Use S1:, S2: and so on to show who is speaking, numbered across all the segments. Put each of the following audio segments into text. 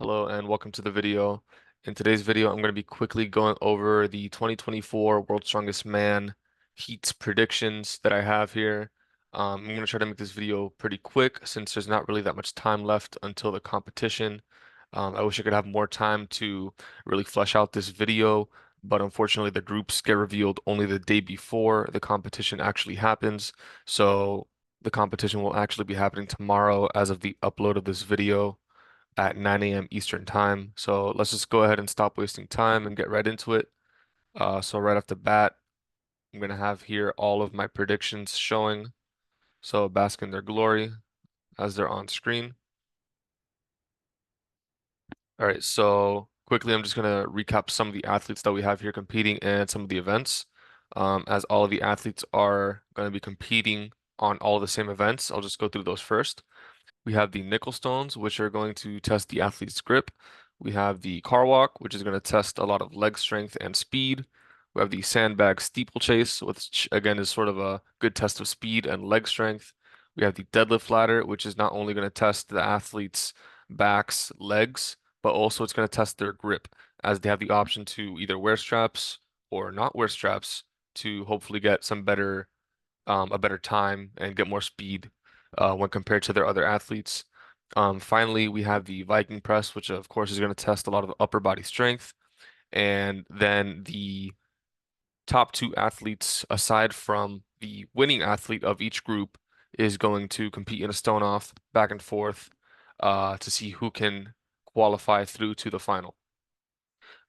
S1: Hello and welcome to the video. In today's video, I'm going to be quickly going over the 2024 World's Strongest Man heats predictions that I have here. I'm going to try to make this video pretty quick since there's not really that much time left until the competition. I wish I could have more time to really flesh out this video, but unfortunately the groups get revealed only the day before the competition actually happens. So the competition will actually be happening tomorrow as of the upload of this video at 9 a.m. Eastern time. So let's just go ahead and stop wasting time and get right into it. So right off the bat, I'm gonna have here all of my predictions showing. So bask in their glory as they're on screen. All right, so quickly, I'm just gonna recap some of the athletes that we have here competing and some of the events. As all of the athletes are gonna be competing on all of the same events, I'll just go through those first. We have the nickel stones, which are going to test the athlete's grip. We have the car walk, which is going to test a lot of leg strength and speed. We have the sandbag steeplechase, which again is sort of a good test of speed and leg strength. We have the deadlift ladder, which is not only going to test the athlete's backs, legs, but also it's going to test their grip, as they have the option to either wear straps or not wear straps to hopefully get some better a better time and get more speed when compared to their other athletes. Finally, we have the Viking press, which of course is going to test a lot of upper body strength. And then the top two athletes, aside from the winning athlete of each group, is going to compete in a stone off back and forth to see who can qualify through to the final.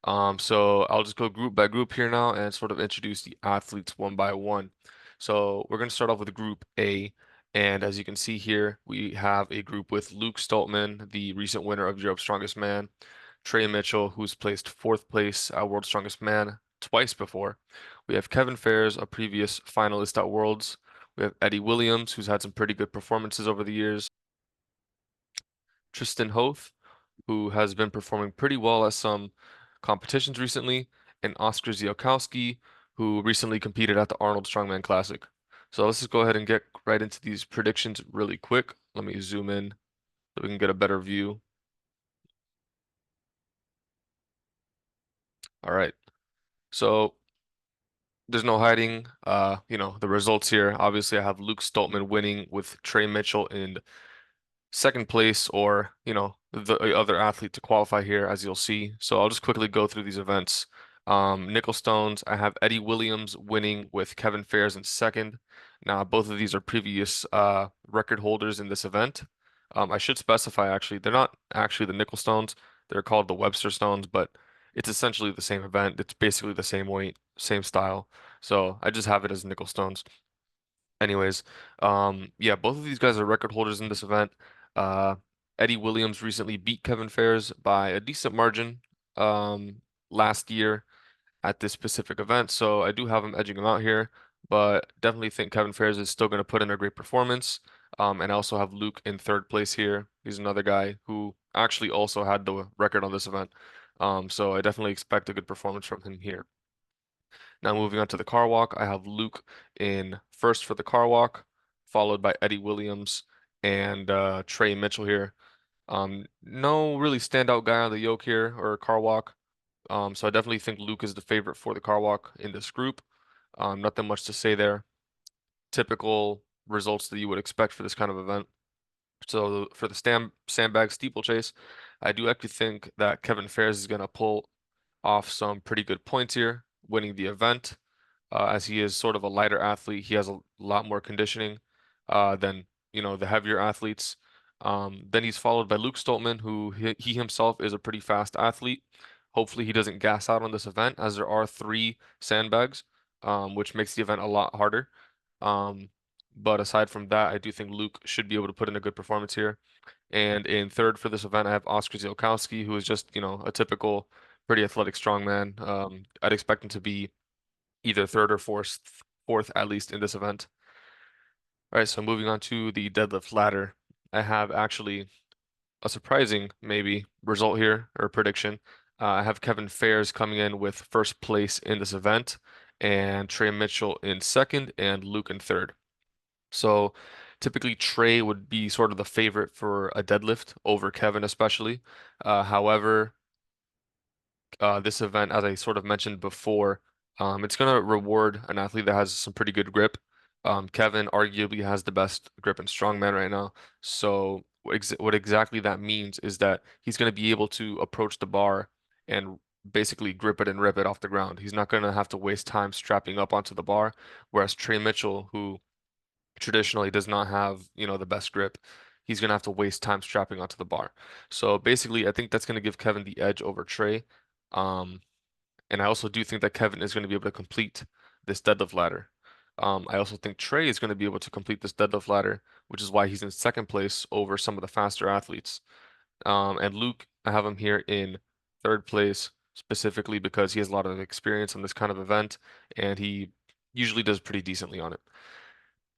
S1: So I'll just go group by group here now and sort of introduce the athletes one by one. So we're going to start off with Group A. And as you can see here, we have a group with Luke Stoltman, the recent winner of Europe's Strongest Man, Trey Mitchell, who's placed fourth place at World's Strongest Man twice before. We have Kevin Fairs, a previous finalist at Worlds. We have Eddie Williams, who's had some pretty good performances over the years. Tristan Hoth, who has been performing pretty well at some competitions recently, and Oscar Ziolkowski, who recently competed at the Arnold Strongman Classic. So let's just go ahead and get right into these predictions really quick. Let me zoom in so we can get a better view. All right. So there's no hiding, the results here. Obviously, I have Luke Stoltman winning with Trey Mitchell in second place or, the other athlete to qualify here, as you'll see. So I'll just quickly go through these events. Nickel Stones, I have Eddie Williams winning with Kevin Fairs in second. Now, both of these are previous record holders in this event. I should specify actually, they're not actually the Nickel Stones. They're called the Webster Stones, but it's essentially the same event. It's basically the same weight, same style. So I just have it as Nickel Stones. Anyways, yeah, both of these guys are record holders in this event. Uh, Eddie Williams recently beat Kevin Fairs by a decent margin last year at this specific event, so I do have him edging him out here, but definitely think Kevin Fairs is still going to put in a great performance. And I also have Luke in third place here. He's another guy who actually also had the record on this event. So I definitely expect a good performance from him here. Now moving on to the car walk, I have Luke in first for the car walk, followed by Eddie Williams and Trey Mitchell here. No really standout guy on the yoke here or car walk. So I definitely think Luke is the favorite for the car walk in this group. Nothing much to say there. Typical results that you would expect for this kind of event. So for the sandbag steeplechase, I do actually think that Kevin Fairs is going to pull off some pretty good points here, winning the event. As he is sort of a lighter athlete, he has a lot more conditioning than the heavier athletes. Then he's followed by Luke Stoltman, who he himself is a pretty fast athlete. Hopefully, he doesn't gas out on this event, as there are three sandbags, which makes the event a lot harder. Um, but aside from that, I do think Luke should be able to put in a good performance here. And in third for this event, I have Oscar Ziolkowski, who is just, a typical, pretty athletic strongman. I'd expect him to be either third or fourth at least in this event. All right, so moving on to the deadlift ladder. I have actually a surprising maybe result here or prediction. I have Kevin Fairs coming in with first place in this event, and Trey Mitchell in second, and Luke in third. So Typically, Trey would be sort of the favorite for a deadlift over Kevin, especially. However, this event, as I sort of mentioned before, it's going to reward an athlete that has some pretty good grip. Kevin arguably has the best grip in strongman right now. So what exactly that means is that he's going to be able to approach the bar and basically grip it and rip it off the ground. He's not going to have to waste time strapping up onto the bar, whereas Trey Mitchell, who traditionally does not have, the best grip, he's going to have to waste time strapping onto the bar. So basically, I think that's going to give Kevin the edge over Trey. Um, and I also do think that Kevin is going to be able to complete this deadlift ladder. I also think Trey is going to be able to complete this deadlift ladder, which is why he's in second place over some of the faster athletes. And Luke, I have him here in third place specifically because he has a lot of experience on this kind of event, and he usually does pretty decently on it.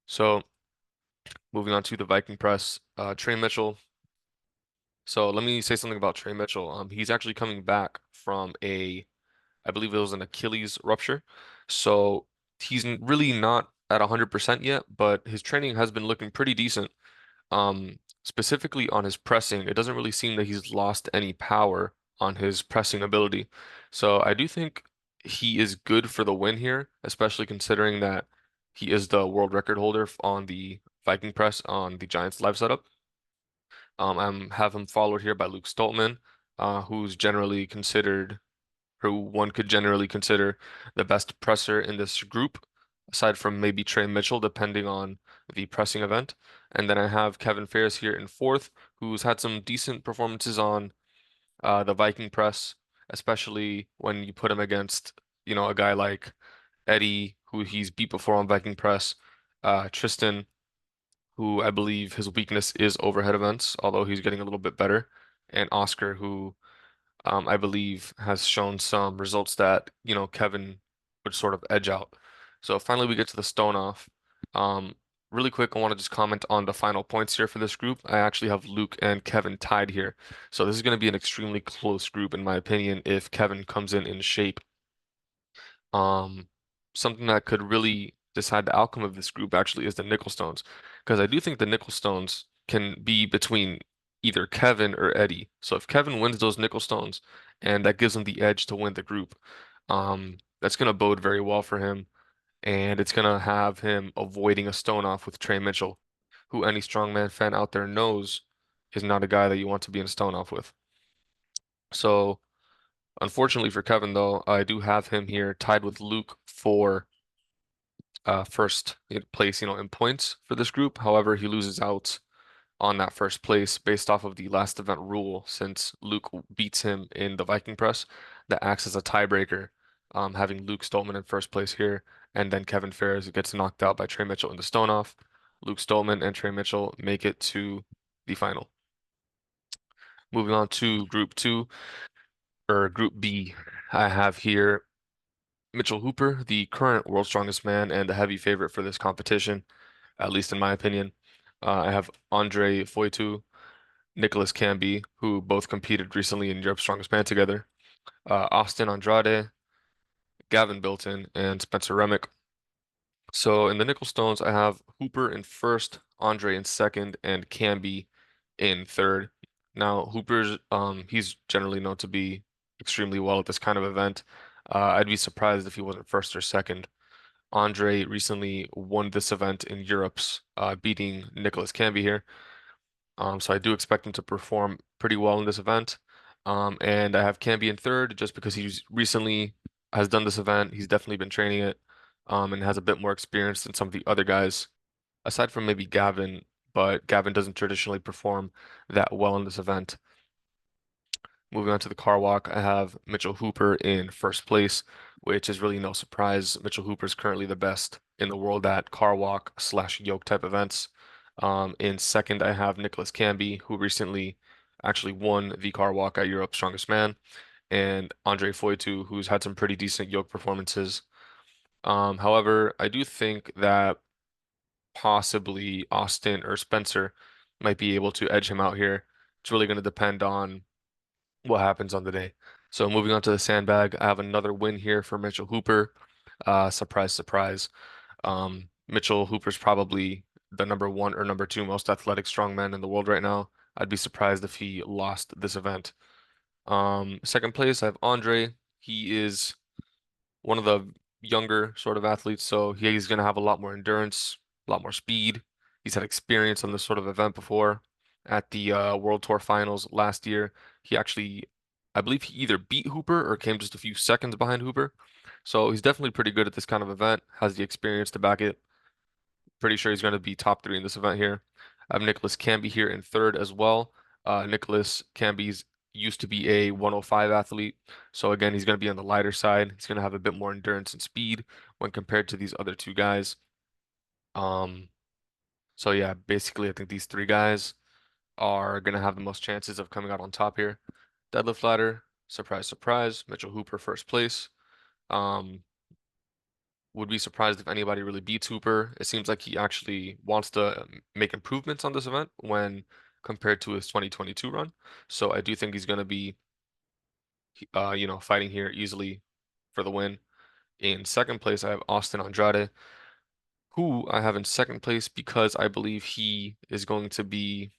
S1: So moving on to the Viking press, Trey Mitchell. So let me say something about Trey Mitchell. He's actually coming back from I believe it was an Achilles rupture. So he's really not at 100% yet, but his training has been looking pretty decent. Specifically on his pressing, it doesn't really seem that he's lost any power on his pressing ability. So I do think he is good for the win here, especially considering that he is the world record holder on the Viking press on the Giants live setup. Have him followed here by Luke Stoltman, who's generally considered who one could generally consider the best presser in this group, aside from maybe Trey Mitchell, depending on the pressing event. And then I have Kevin Ferris here in fourth, who's had some decent performances on the Viking press, especially when you put him against, a guy like Eddie, who he's beat before on Viking press, Tristan, who I believe his weakness is overhead events, although he's getting a little bit better, and Oscar, who I believe has shown some results that, Kevin would sort of edge out. So finally we get to the stone off. Um, Really quick, I want to just comment on the final points here for this group. I actually have Luke and Kevin tied here. So this is going to be an extremely close group, in my opinion, if Kevin comes in shape. Um, Something that could really decide the outcome of this group actually is the nickel stones, because I do think the nickel stones can be between either Kevin or Eddie. So if Kevin wins those nickel stones, and that gives him the edge to win the group, that's going to bode very well for him, and it's going to have him avoiding a stone off with Trey Mitchell, who any strongman fan out there knows is not a guy that you want to be in a stone off with. So. Unfortunately for Kevin, though, I do have him here tied with Luke for first place, in points for this group. However, he loses out on that first place based off of the last event rule, since Luke beats him in the Viking press. That acts as a tiebreaker, having Luke Stolman in first place here, and then Kevin Ferris gets knocked out by Trey Mitchell in the stone off. Luke Stolman and Trey Mitchell make it to the final. Moving on to Group 2, or Group B, I have here Mitchell Hooper, the current world's strongest man and the heavy favorite for this competition, at least in my opinion. I have Andre Foitu, Nicholas Camby, who both competed recently in Europe's Strongest Man together, Austin Andrade, Gavin Bilton, and Spencer Remick. So in the nickel stones, I have Hooper in first, Andre in second, and Camby in third. Now Hooper's he's generally known to be extremely well at this kind of event. I'd be surprised if he wasn't first or second. Andre recently won this event in Europe's, beating Nicholas Camby here. So I do expect him to perform pretty well in this event. And I have Camby in third just because he's recently has done this event. He's definitely been training it, and has a bit more experience than some of the other guys, aside from maybe Gavin, but Gavin doesn't traditionally perform that well in this event. Moving on to the car walk, I have Mitchell Hooper in first place, which is really no surprise. Mitchell Hooper is currently the best in the world at car walk slash yoke type events. In second, I have Nicholas Camby, who recently actually won the car walk at Europe's Strongest Man, and Andre Foitu, who's had some pretty decent yoke performances. However, I do think that possibly Austin or Spencer might be able to edge him out here. It's really going to depend on what happens on the day. So moving on to the sandbag, I have another win here for Mitchell Hooper. Surprise, surprise. Mitchell Hooper's probably the number one or number two most athletic strongman in the world right now. I'd be surprised if he lost this event. Second place, I have Andre. He is one of the younger sort of athletes, so he's going to have a lot more endurance, a lot more speed. He's had experience on this sort of event before. At the World Tour Finals last year, he actually, I believe he either beat Hooper or came just a few seconds behind Hooper. So he's definitely pretty good at this kind of event, has the experience to back it. Pretty sure he's going to be top three in this event here. I have Nicholas Camby here in third as well. Nicholas Camby's used to be a 105 athlete. So again, he's going to be on the lighter side. He's going to have a bit more endurance and speed when compared to these other two guys. Um, so yeah, basically, I think these three guys are going to have the most chances of coming out on top here. Deadlift ladder, surprise, surprise. Mitchell Hooper first place. Um, would be surprised if anybody really beats Hooper. It seems like he actually wants to make improvements on this event when compared to his 2022 run. So I do think he's going to be, fighting here easily for the win. In second place, I have Austin Andrade, who I have in second place because I believe he is going to be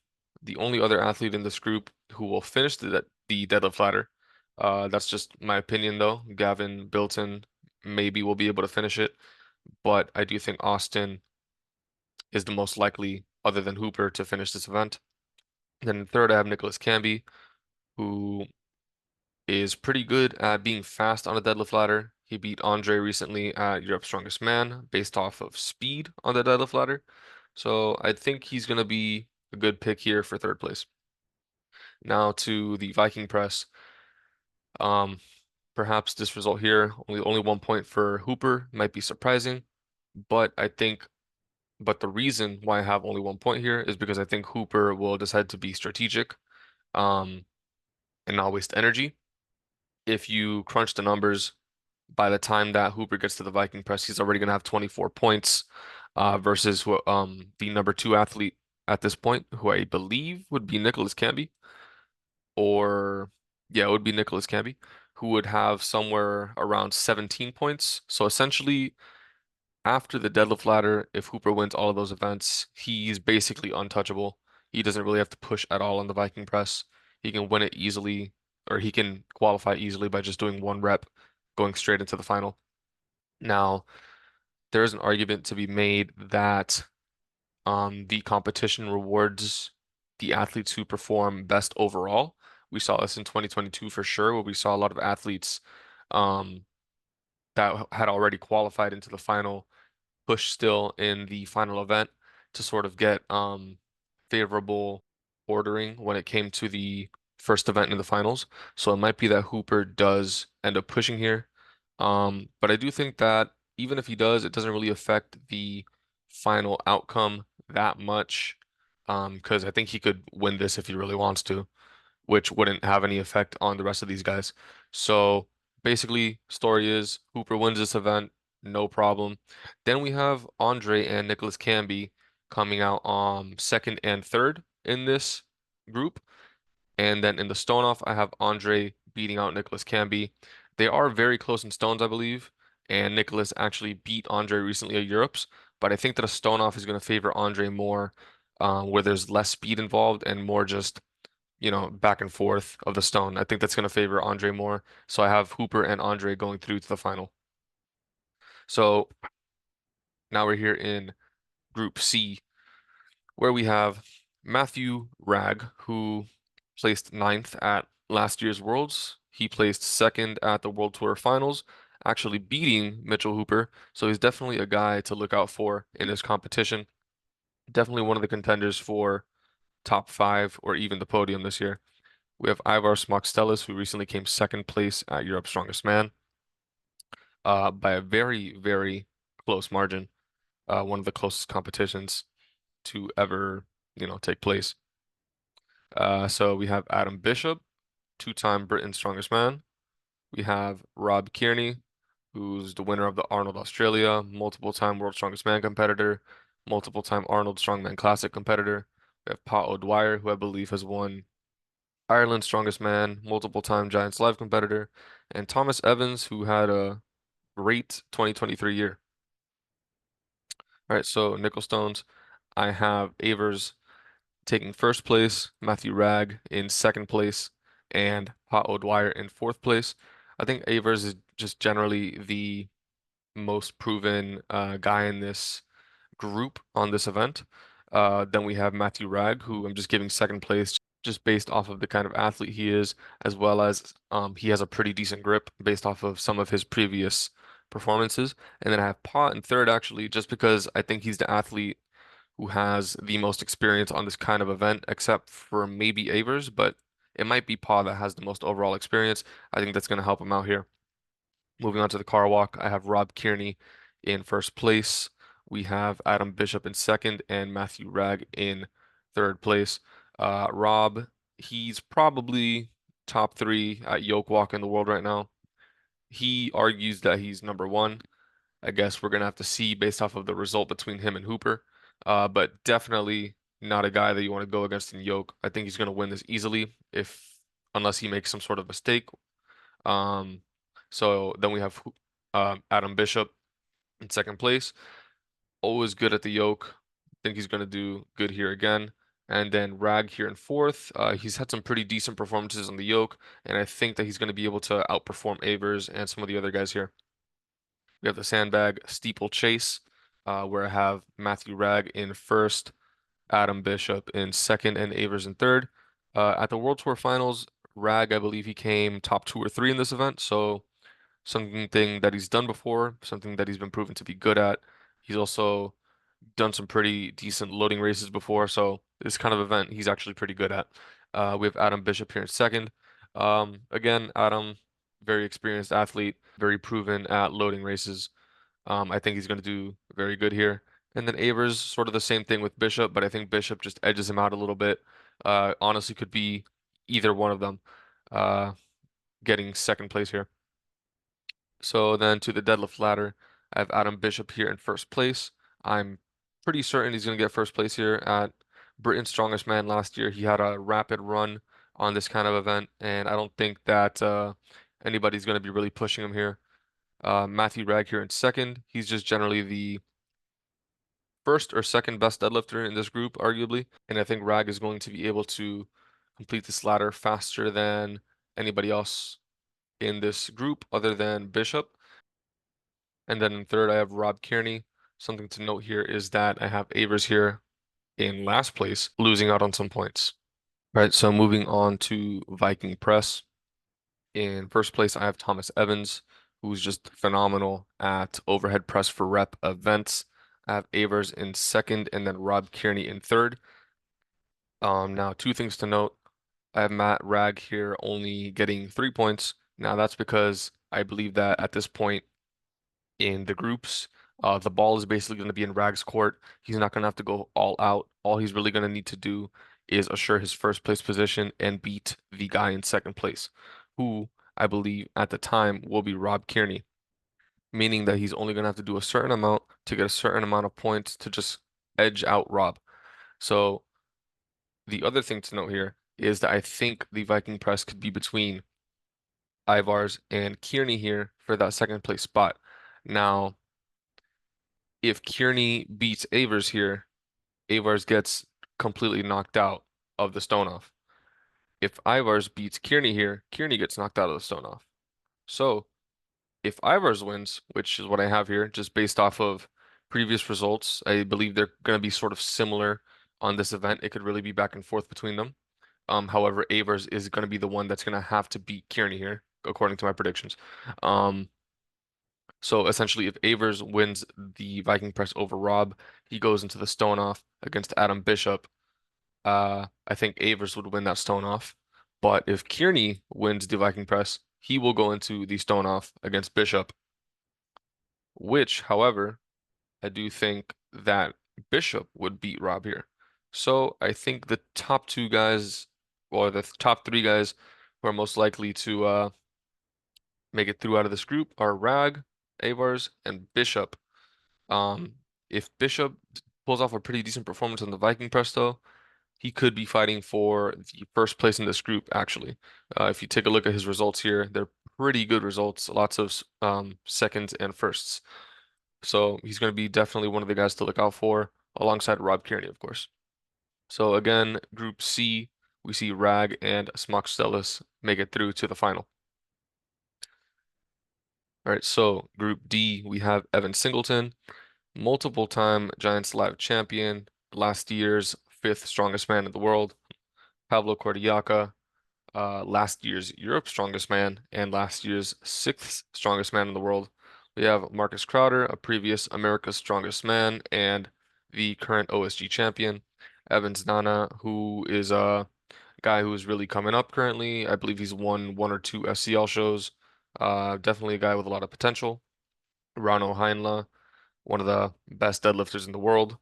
S1: the only other athlete in this group who will finish the deadlift ladder. That's just my opinion, though. Gavin Bilton maybe will be able to finish it, but I do think Austin is the most likely, other than Hooper, to finish this event. Then in third, I have Nicholas Camby, who is pretty good at being fast on a deadlift ladder. He beat Andre recently at Europe's Strongest Man based off of speed on the deadlift ladder. So I think he's going to be a good pick here for third place. Now to the Viking press. Um, Perhaps this result here, only 1 point for Hooper, might be surprising, but the reason why I have only 1 point here is because I think Hooper will decide to be strategic, um, and not waste energy. If you crunch the numbers, by the time that Hooper gets to the Viking press, he's already gonna have 24 points, versus the number two athlete at this point, who I believe would be Nicholas Camby, or yeah, it would be Nicholas Camby, who would have somewhere around 17 points. So essentially, after the deadlift ladder, if Hooper wins all of those events, he's basically untouchable. He doesn't really have to push at all on the Viking press. He can win it easily, or he can qualify easily by just doing one rep, going straight into the final. Now, there is an argument to be made that the competition rewards the athletes who perform best overall. We saw this in 2022 for sure, where we saw a lot of athletes um, that had already qualified into the final push still in the final event to sort of get favorable ordering when it came to the first event in the finals. So it might be that Hooper does end up pushing here. But I do think that even if he does, it doesn't really affect the final outcome that much. Because I think he could win this if he really wants to, which wouldn't have any effect on the rest of these guys. So basically, story is Hooper wins this event, no problem. Then we have Andre and Nicholas Camby coming out second and third in this group. And then in the stone off, I have Andre beating out Nicholas Camby. They are very close in stones, I believe. And Nicholas actually beat Andre recently at Europe's. But I think that a stone off is going to favor Andre more, where there's less speed involved and more just back and forth of the stone. I think that's going to favor Andre more. So I have Hooper and Andre going through to the final. So now we're here in Group C, where we have Matthew Ragg, who placed ninth at last year's Worlds. He placed second at the World Tour Finals, actually beating Mitchell Hooper. So he's definitely a guy to look out for in this competition. Definitely one of the contenders for top five or even the podium this year. We have Ivar Smokstelis, who recently came second place at Europe's Strongest Man, by a very, very close margin. One of the closest competitions to ever, take place. So we have Adam Bishop, two-time Britain's Strongest Man. We have Rob Kearney, who's the winner of the Arnold Australia, multiple-time World's Strongest Man competitor, multiple-time Arnold Strongman Classic competitor. We have Pa O'Dwyer, who I believe has won Ireland's Strongest Man, multiple-time Giants Live competitor, and Thomas Evans, who had a great 2023 year. All right, so nickel stones. I have Avers taking first place, Matthew Ragg in second place, and Pat O'Dwyer in fourth place. I think Avers is just generally the most proven guy in this group on this event. Then we have Matthew Ragg, who I'm just giving second place just based off of the kind of athlete he is, as well as he has a pretty decent grip based off of some of his previous performances. And then I have Pot in third, actually, just because I think he's the athlete who has the most experience on this kind of event, except for maybe Avers, but it might be Paw that has the most overall experience. I think that's going to help him out here. Moving on to the car walk, I have Rob Kearney in first place. We have Adam Bishop in second and Matthew Ragg in third place. Rob, he's probably top three at yoke walk in the world right now. He argues that he's number one. I guess we're gonna have to see based off of the result between him and Hooper. But definitely not a guy that you want to go against in yoke. I think he's gonna win this easily if unless he makes some sort of mistake. Um, so then we have Adam Bishop in second place. Always good at the yoke. Think he's gonna do good here again. And then Rag here in fourth. He's had some pretty decent performances on the yoke, and I think that he's going to be able to outperform Avers and some of the other guys here. We have the sandbag steeplechase, where I have Matthew Ragg in first, Adam Bishop in second, and Avers in third. At the World Tour Finals, Ragg, I believe he came top two or three in this event, so something that he's done before, something that he's been proven to be good at. He's also done some pretty decent loading races before, so this kind of event he's actually pretty good at. We have Adam Bishop here in second. Again, Adam, very experienced athlete, very proven at loading races. I think he's going to do very good here. And then Avers, sort of the same thing with Bishop, but I think Bishop just edges him out a little bit. Honestly, could be either one of them uh, getting second place here. So then to the deadlift ladder, I have Adam Bishop here in first place. I'm pretty certain he's going to get first place here at Britain's Strongest Man last year. He had a rapid run on this kind of event, and I don't think that anybody's going to be really pushing him here. Matthew Ragg here in second. He's just generally the first or second best deadlifter in this group, arguably. And I think Ragg is going to be able to complete this ladder faster than anybody else in this group other than Bishop. And then in third, I have Rob Kearney. Something to note here is that I have Avers here in last place, losing out on some points. All right, so moving on to Viking Press. In first place, I have Thomas Evans, who's just phenomenal at overhead press for rep events. I have Avers in second, and then Rob Kearney in third. Now two things to note. I have Matt Ragg here only getting 3 points. Now that's because I believe that at this point in the groups, the ball is basically going to be in Ragg's court. He's not going to have to go all out. All he's really going to need to do is assure his first place position and beat the guy in second place, who I believe at the time will be Rob Kearney, meaning that he's only going to have to do a certain amount to get a certain amount of points to just edge out Rob. So the other thing to note here is that I think the Viking press could be between Ivars and Kearney here for that second place spot. Now, if Kearney beats Avers here, Avars gets completely knocked out of the stone off. If Ivars beats Kearney here, Kearney gets knocked out of the stone off. So if Ivars wins, which is what I have here, just based off of previous results, I believe they're going to be sort of similar on this event. It could really be back and forth between them. However, Avers is going to be the one that's going to have to beat Kearney here, according to my predictions. Um, so essentially, if Avers wins the Viking press over Rob, he goes into the stone off against Adam Bishop. I think Avers would win that stone off. But if Kearney wins the Viking press, he will go into the stone off against Bishop, which, however, I do think that Bishop would beat Rob here. So I think the top two guys, or the top three guys who are most likely to make it through out of this group are Rag, Avars, and Bishop. Um, if Bishop pulls off a pretty decent performance on the Viking press, though, he could be fighting for the first place in this group, actually. If you take a look at his results here, they're pretty good results, lots of seconds and firsts. So he's going to be definitely one of the guys to look out for. alongside Rob Kearney, of course. So again, Group C, we see Rag and Smoxelis make it through to the final. All right, so Group D, we have Evan Singleton, multiple time Giants Live champion, last year's fifth strongest man in the world. Pablo Cordiaca, last year's Europe's strongest man and last year's sixth strongest man in the world. We have Marcus Crowder, a previous America's strongest man and the current OSG champion. Evans Nana, who is a guy who is really coming up currently. I believe he's won one or two SCL shows. Definitely a guy with a lot of potential. Rano Heinla, one of the best deadlifters in the world.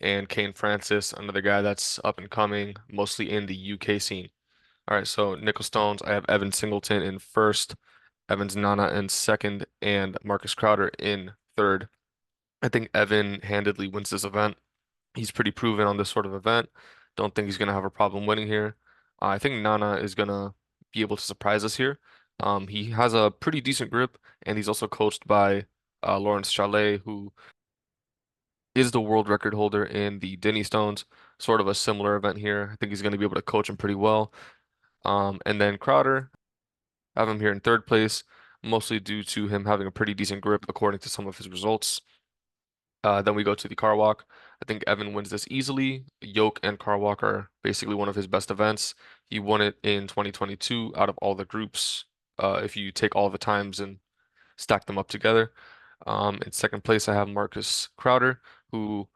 S1: And Kane Francis, another guy that's up and coming, mostly in the UK scene. All right, so nickel stones, I have Evan Singleton in first, Evans Nana in second, and Marcus Crowder in third. I think Evan handedly wins this event. He's pretty proven on this sort of event. Don't think he's gonna have a problem winning here. I think Nana is gonna be able to surprise us here. He has a pretty decent grip, and he's also coached by Lawrence Chalet, who is the world record holder in the Denny Stones. Sort of a similar event here. I think he's gonna be able to coach him pretty well. And then Crowder. I have him here in third place, mostly due to him having a pretty decent grip according to some of his results. Then we go to the car walk. I think Evan wins this easily. Yoke and car walk are basically one of his best events. He won it in 2022 out of all the groups. If you take all the times and stack them up together. In second place, I have Marcus Crowder, who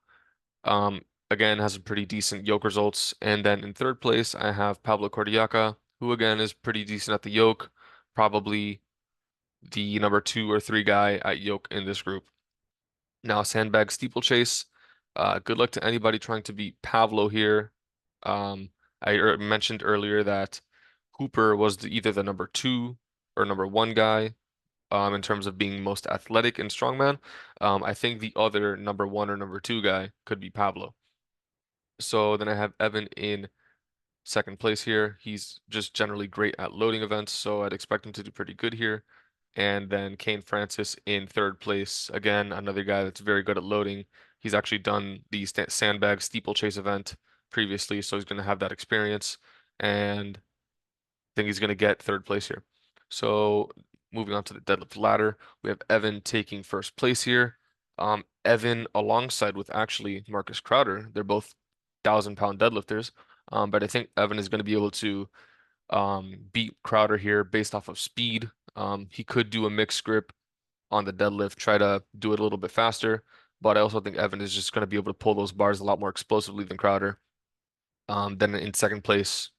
S1: um, again has some pretty decent yoke results. And then in third place, I have Pablo Cordiaca, who again is pretty decent at the yoke, probably the number two or three guy at yoke in this group. Now, sandbag steeplechase. Good luck to anybody trying to beat Pablo here. I mentioned earlier that Hooper was either the number two or number one guy in terms of being most athletic in strongman. I think the other number one or number two guy could be Pablo. So then I have Evan in second place here. He's just generally great at loading events, so I'd expect him to do pretty good here. And then Kane Francis in third place. Again, another guy that's very good at loading. He's actually done the sandbag steeplechase event previously, so he's going to have that experience. And I think he's going to get third place here. So moving on to the deadlift ladder, we have Evan taking first place here. Evan alongside with actually Marcus Crowder. They're both 1,000-pound deadlifters. But I think Evan is going to be able to beat Crowder here based off of speed. He could do a mixed grip on the deadlift, try to do it a little bit faster, but I also think Evan is just going to be able to pull those bars a lot more explosively than Crowder. Then in second place,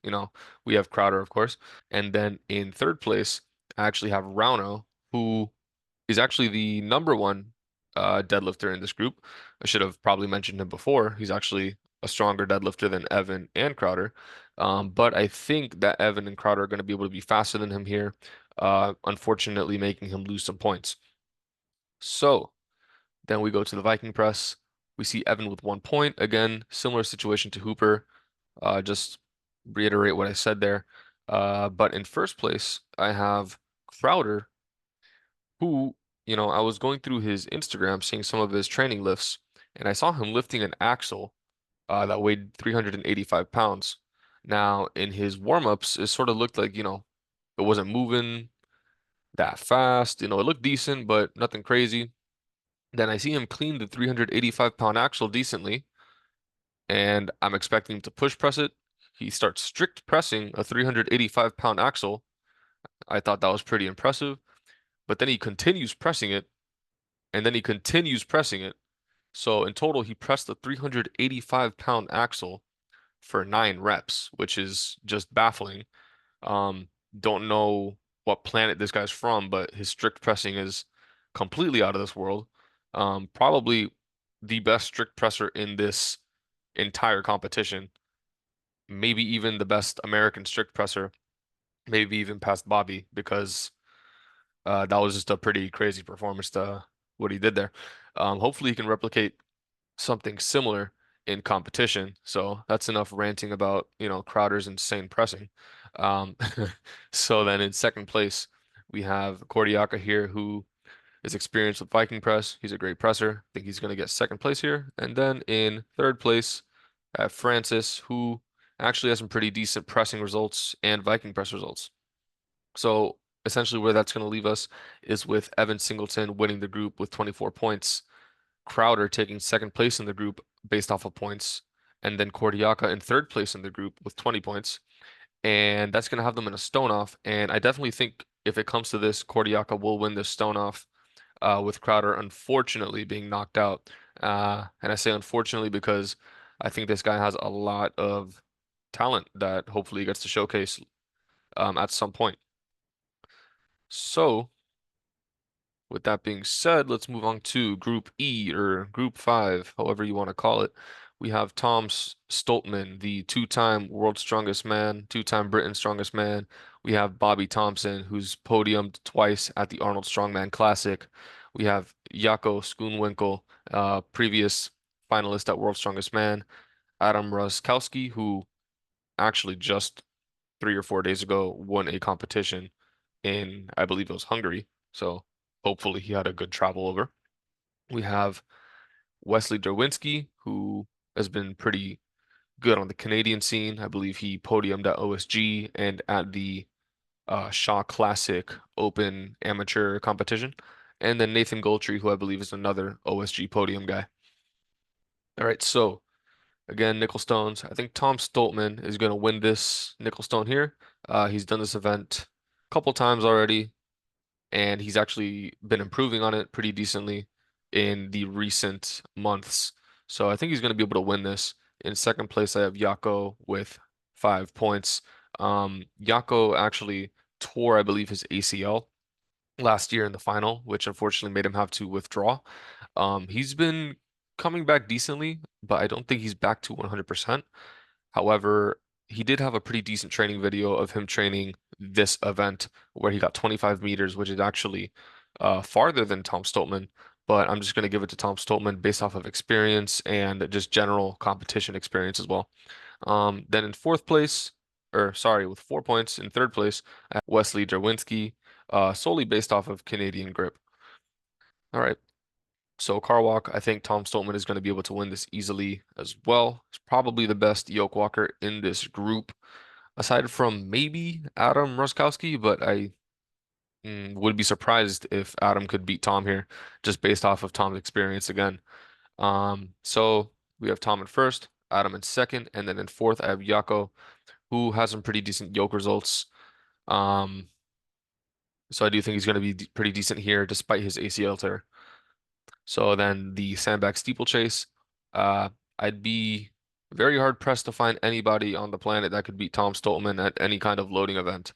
S1: we have Crowder, of course, and then in third place, I actually have Rauno, who is actually the number one deadlifter in this group. I should have probably mentioned him before. He's actually a stronger deadlifter than Evan and Crowder. But I think that Evan and Crowder are going to be able to be faster than him here, unfortunately making him lose some points. So then we go to the Viking press. We see Evan with 1 point. Again, similar situation to Hooper. Just reiterate what I said there. But in first place, I have Crowder, who, I was going through his Instagram, seeing some of his training lifts, and I saw him lifting an axle that weighed 385 pounds. Now, in his warm-ups, it sort of looked like, it wasn't moving that fast. It looked decent, but nothing crazy. Then I see him clean the 385-pound axle decently, and I'm expecting him to push press it. He starts strict pressing a 385-pound axle. I thought that was pretty impressive, but then he continues pressing it, and then he continues pressing it. So in total, he pressed the 385-pound axle for 9 reps, which is just baffling. Um, don't know what planet this guy's from, but his strict pressing is completely out of this world. Probably the best strict presser in this entire competition. Maybe even the best American strict presser, maybe even past Bobby, because that was just a pretty crazy performance to what he did there. Hopefully he can replicate something similar in competition. So that's enough ranting about, Crowder's insane pressing. Um, so then in second place, we have Cordiaca here, who his experience with Viking press. He's a great presser. I think he's going to get second place here. And then in third place, Francis, who actually has some pretty decent pressing results and Viking press results. So essentially, where that's going to leave us is with Evan Singleton winning the group with 24 points, Crowder taking second place in the group based off of points, and then Kordiaka in third place in the group with 20 points. And that's going to have them in a stone off. And I definitely think if it comes to this, Kordiaka will win this stone off with Crowder unfortunately being knocked out. And I say unfortunately because I think this guy has a lot of talent that hopefully he gets to showcase at some point. So, with that being said, let's move on to Group E or Group 5, however you want to call it. We have Tom Stoltman, the two-time world's strongest man, two-time Britain's strongest man. We have Bobby Thompson, who's podiumed twice at the Arnold Strongman Classic. We have Jaco Schoonwinkel, previous finalist at World's Strongest Man. Adam Ruskowski, who actually just 3 or 4 days ago won a competition in, I believe it was Hungary. So hopefully he had a good travel over. We have Wesley Derwinski, who has been pretty good on the Canadian scene. I believe he podiumed at OSG and at the Shaw Classic Open Amateur competition. And then Nathan Goltry, who I believe is another OSG podium guy. All right, so again, nickel stones. I think Tom Stoltman is going to win this nickel stone here. He's done this event a couple times already, and he's actually been improving on it pretty decently in the recent months. So I think he's going to be able to win this. In second place, I have Yako with 5 points. Yako actually tore, I believe, his ACL last year in the final, which unfortunately made him have to withdraw. He's been coming back decently, but I don't think he's back to 100%. However, he did have a pretty decent training video of him training this event where he got 25 meters, which is actually farther than Tom Stoltman. But I'm just going to give it to Tom Stoltman based off of experience and just general competition experience as well. Then in fourth place, or sorry, with 4 points in third place, I have Wesley Derwinski, solely based off of Canadian grip. All right. So car walk, I think Tom Stoltman is going to be able to win this easily as well. He's probably the best yoke walker in this group, aside from maybe Adam Ruskowski, but I would be surprised if Adam could beat Tom here, just based off of Tom's experience again. So we have Tom in first, Adam in second, and then in fourth I have Yako, who has some pretty decent yoke results. Um, so I do think he's going to be pretty decent here, despite his ACL tear. So then the sandbag steeplechase, uh, I'd be very hard pressed to find anybody on the planet that could beat Tom Stoltman at any kind of loading event.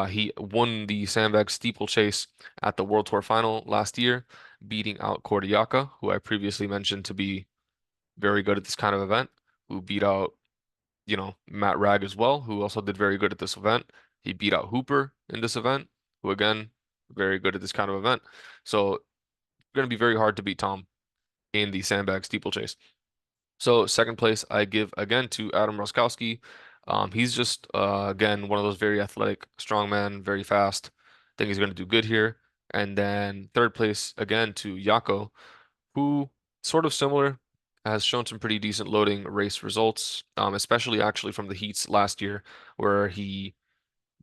S1: He won the sandbag steeplechase at the World Tour Final last year, beating out Kordiaka, who I previously mentioned to be very good at this kind of event, who beat out, Matt Ragg as well, who also did very good at this event. He beat out Hooper in this event, who again, very good at this kind of event. So going to be very hard to beat Tom in the sandbag steeplechase. So second place, I give again to Adam Roskowski. He's just again one of those very athletic strongman, very fast. I think he's going to do good here. And then third place again to Yako, who sort of similar, has shown some pretty decent loading race results, especially actually from the heats last year where he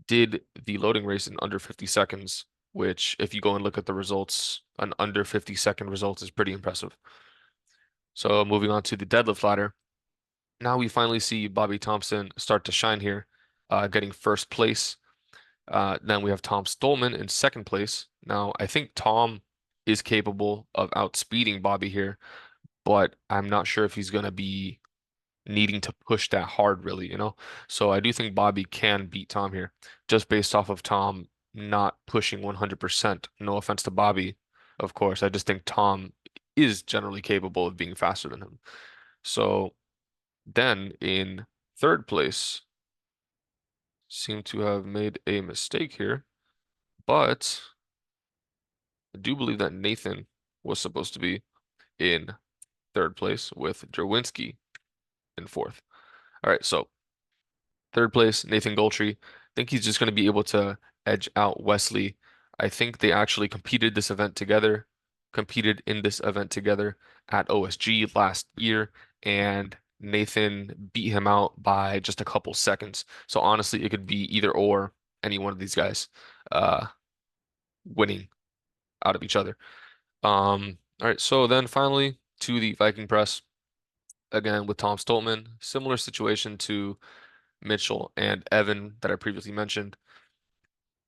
S1: did the loading race in under 50 seconds, which if you go and look at the results, an under 50-second result is pretty impressive. So moving on to the deadlift ladder. Now we finally see Bobby Thompson start to shine here, getting first place. Then we have Tom Stolman in second place. Now I think Tom is capable of outspeeding Bobby here, but I'm not sure if he's going to be needing to push that hard, really. So I do think Bobby can beat Tom here, just based off of Tom not pushing 100%. No offense to Bobby, of course. I just think Tom is generally capable of being faster than him. So then in third place, seem to have made a mistake here, but I do believe that Nathan was supposed to be in third place with Derwinski in fourth. All right, so third place, Nathan Goltry. I think he's just going to be able to edge out Wesley I think they actually competed in this event together at OSG last year, and Nathan beat him out by just a couple seconds. So honestly, it could be either or any one of these guys uh, winning out of each other. All right, so then finally to the Viking press again with Tom Stoltman, similar situation to Mitchell and Evan that I previously mentioned.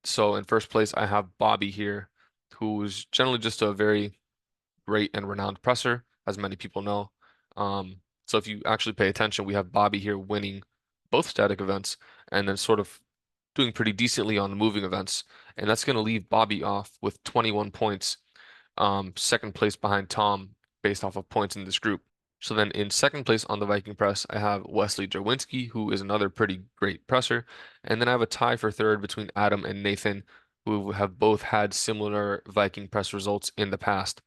S1: So in first place, I have Bobby here, who's generally just a very great and renowned presser, as many people know. So if you actually pay attention, we have Bobby here winning both static events and then sort of doing pretty decently on the moving events. And that's going to leave Bobby off with 21 points, second place behind Tom based off of points in this group. So then in second place on the Viking press, I have Wesley Jarwinski, who is another pretty great presser. And then I have a tie for third between Adam and Nathan, who have both had similar Viking press results in the past.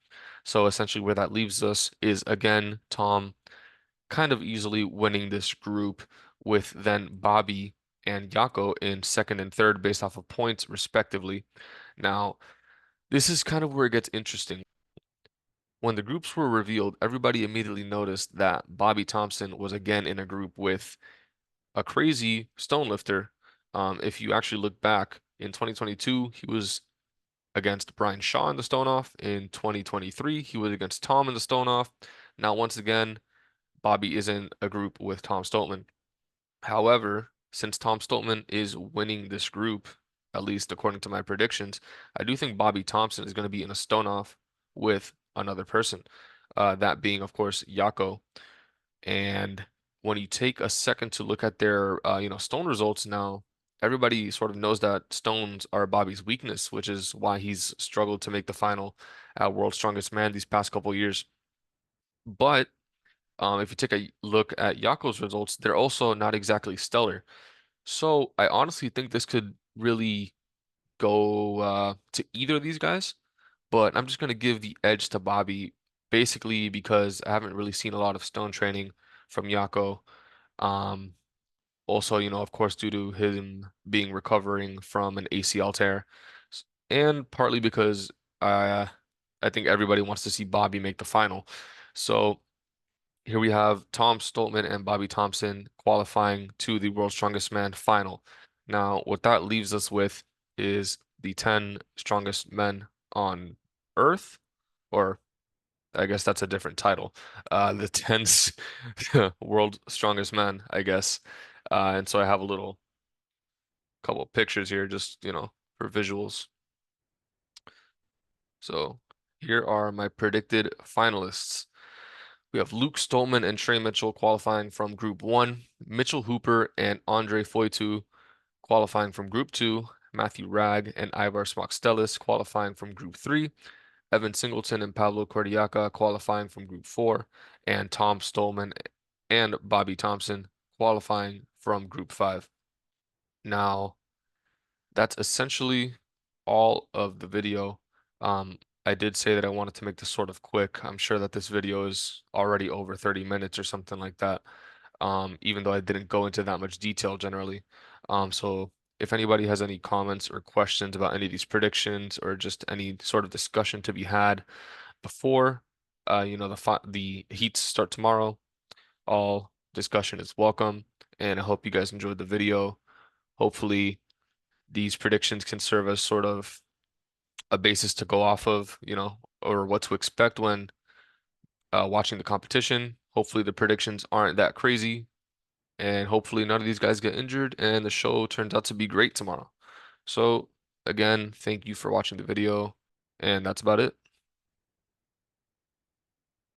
S1: So essentially where that leaves us is again Tom kind of easily winning this group with then Bobby and Yako in second and third based off of points respectively. Now, this is kind of where it gets interesting. When the groups were revealed, everybody immediately noticed that Bobby Thompson was again in a group with a crazy stone lifter. If you actually look back in 2022, he was against Brian Shaw in the stone off. In 2023, he was against Tom in the stone off. Now, once again, Bobby is in a group with Tom Stoltman. However, since Tom Stoltman is winning this group, at least according to my predictions, I do think Bobby Thompson is going to be in a stone off with another person. That being, of course, Yako. And when you take a second to look at their, stone results now, everybody sort of knows that stones are Bobby's weakness, which is why he's struggled to make the final at World's Strongest Man these past couple years. But if you take a look at Yako's results, they're also not exactly stellar. So I honestly think this could really go to either of these guys, but I'm just going to give the edge to Bobby basically because I haven't really seen a lot of stone training from Yako. Um, Also, of course, due to him being recovering from an ACL tear, and partly because uh, I think everybody wants to see Bobby make the final. So here we have Tom Stoltman and Bobby Thompson qualifying to the World's Strongest Man final. Now, what that leaves us with is the 10 strongest men on Earth, or I guess that's a different title. The 10 World Strongest Men, I guess. And so I have a little couple of pictures here just, for visuals. So here are my predicted finalists. We have Luke Stolman and Trey Mitchell qualifying from Group 1, Mitchell Hooper and Andre Foitu qualifying from Group 2, Matthew Ragg and Ivar Smockstellis qualifying from Group 3, Evan Singleton and Pablo Cordiaca qualifying from Group 4, and Tom Stolman and Bobby Thompson qualifying from Group 5. Now, that's essentially all of the video. I did say that I wanted to make this sort of quick. I'm sure that this video is already over 30 minutes or something like that, even though I didn't go into that much detail generally. So if anybody has any comments or questions about any of these predictions or just any sort of discussion to be had before, the heats start tomorrow, all discussion is welcome. And I hope you guys enjoyed the video. Hopefully, these predictions can serve as sort of a basis to go off of, or what to expect when watching the competition. Hopefully, the predictions aren't that crazy, and hopefully, none of these guys get injured, and the show turns out to be great tomorrow. So, again, thank you for watching the video, and that's about it.